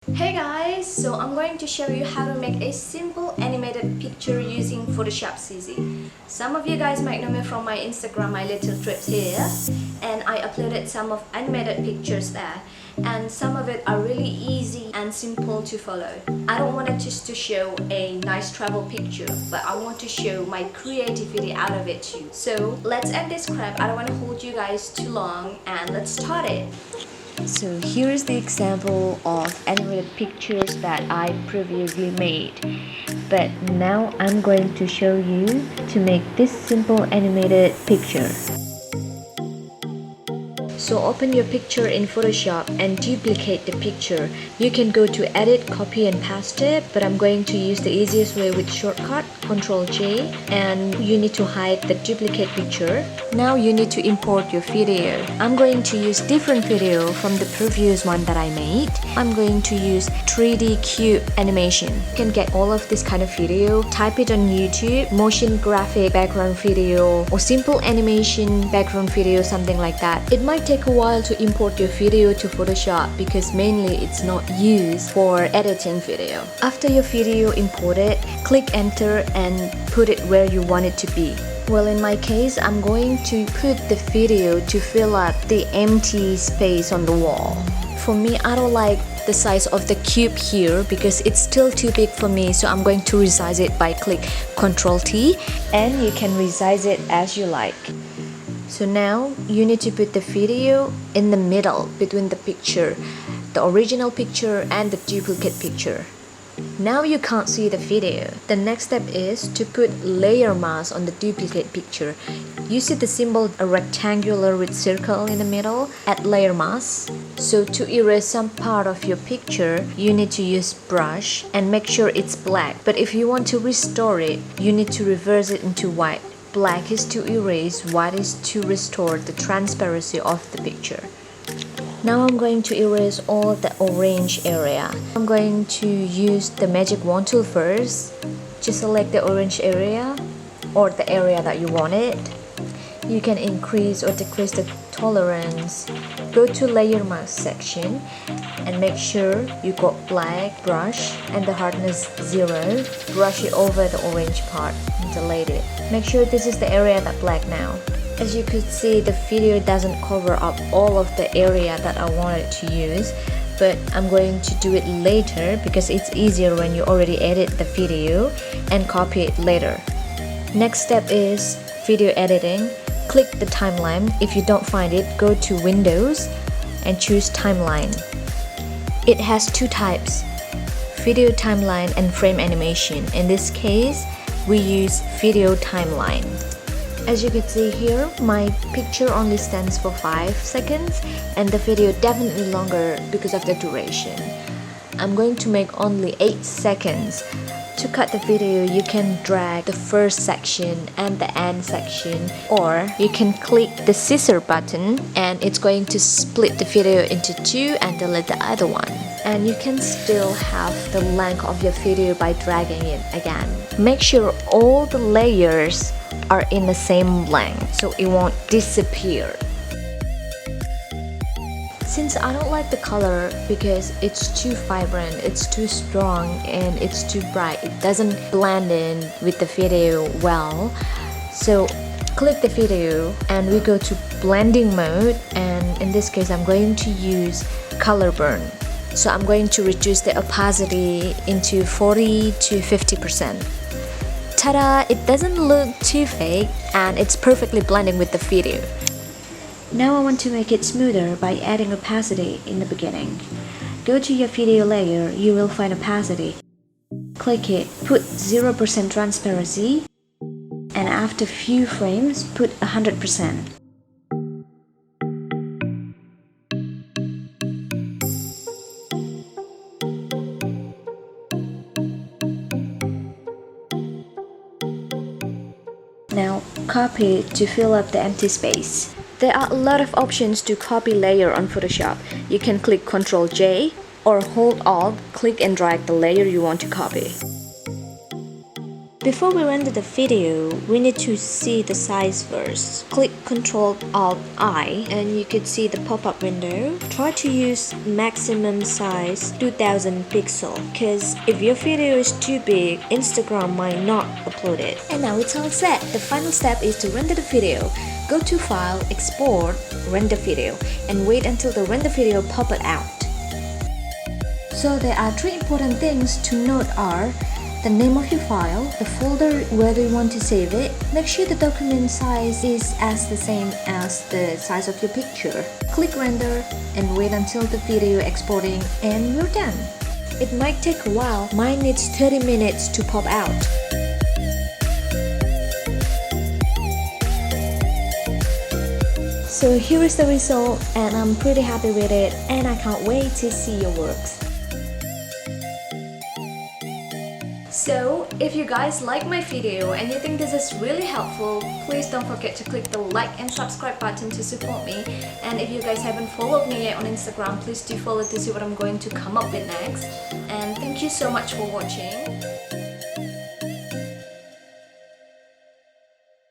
Hey guys, so I'm going to show you how to make a simple animated picture using Photoshop CC. Some of you guys might know me from my Instagram, my little trips here, and I uploaded some of animated pictures there, and some of it are really easy and simple to follow. I don't want it just to show a nice travel picture, but I want to show my creativity out of it too. So let's end this crap. I don't want to hold you guys too long, and let's start it. So here's the example of animated pictures that I previously made. But now I'm going to show you to make this simple animated picture. So open your picture in Photoshop and duplicate the picture. You can go to edit, copy and paste it, but I'm going to use the easiest way with shortcut, Ctrl J, and you need to hide the duplicate picture. Now you need to import your video. I'm going to use different video from the previous one that I made. I'm going to use 3D cube animation. You can get all of this kind of video, type it on YouTube, motion graphic background video, or simple animation background video, something like that. It might take a while to import your video to Photoshop because mainly it's not used for editing video. After your video imported, click enter and put it where you want it to be. Well, in my case, I'm going to put the video to fill up the empty space on the wall. For me, I don't like the size of the cube here because it's still too big for me, so I'm going to resize it by click Ctrl T, and you can resize it as you like. So now you need to put the video in the middle between the picture, the original picture and the duplicate picture. Now you can't see the video. The next step is to put layer mask on the duplicate picture. You see the symbol a rectangular with circle in the middle? Add layer mask. So to erase some part of your picture, you need to use brush and make sure it's black. But if you want to restore it, you need to reverse it into white. Black is to erase, white is to restore the transparency of the picture. Now I'm going to erase all the orange area. I'm going to use the magic wand tool first. Just select the orange area or the area that you want it. You can increase or decrease the tolerance. Go to layer mask section and make sure you got black brush and the hardness 0. Brush it over the orange part and delete it. Make sure this is the area that black now. As you could see, the video doesn't cover up all of the area that I wanted to use, but I'm going to do it later because it's easier when you already edit the video and copy it later. Next step is video editing. Click the timeline. If you don't find it, go to Windows and choose timeline. It has two types, video timeline and frame animation. In this case, we use video timeline. As you can see here, my picture only stands for 5 seconds and the video definitely longer because of the duration. I'm going to make only 8 seconds. To cut the video, you can drag the first section and the end section, or you can click the scissor button and it's going to split the video into 2 and delete the other one. And you can still have the length of your video by dragging it again. Make sure all the layers are in the same length so it won't disappear. Since I don't like the color because it's too vibrant, it's too strong and it's too bright, it doesn't blend in with the video well. So click the video and we go to blending mode, and in this case I'm going to use color burn. So I'm going to reduce the opacity into 40 to 50%. Ta-da! It doesn't look too fake and it's perfectly blending with the video. Now I want to make it smoother by adding opacity in the beginning. Go to your video layer, you will find opacity. Click it, put 0% transparency, and after few frames, put 100%. Now copy to fill up the empty space. There are a lot of options to copy layer on Photoshop. You can click Ctrl J or hold Alt, click and drag the layer you want to copy. Before we render the video, we need to see the size first. Click Ctrl Alt I and you could see the pop-up window. Try to use maximum size 2000 pixel because if your video is too big, Instagram might not upload it. And now it's all set. The final step is to render the video. Go to File, Export, Render Video and wait until the render video pop it out. So there are three important things to note are the name of your file, the folder where you want to save it. Make sure the document size is as the same as the size of your picture. Click render and wait until the video exporting and you're done. It might take a while. Mine needs 30 minutes to pop out. So here is the result and I'm pretty happy with it and I can't wait to see your works. So, if you guys like my video and you think this is really helpful, please don't forget to click the like and subscribe button to support me. And if you guys haven't followed me yet on Instagram, please do follow to see what I'm going to come up with next. And thank you so much for watching.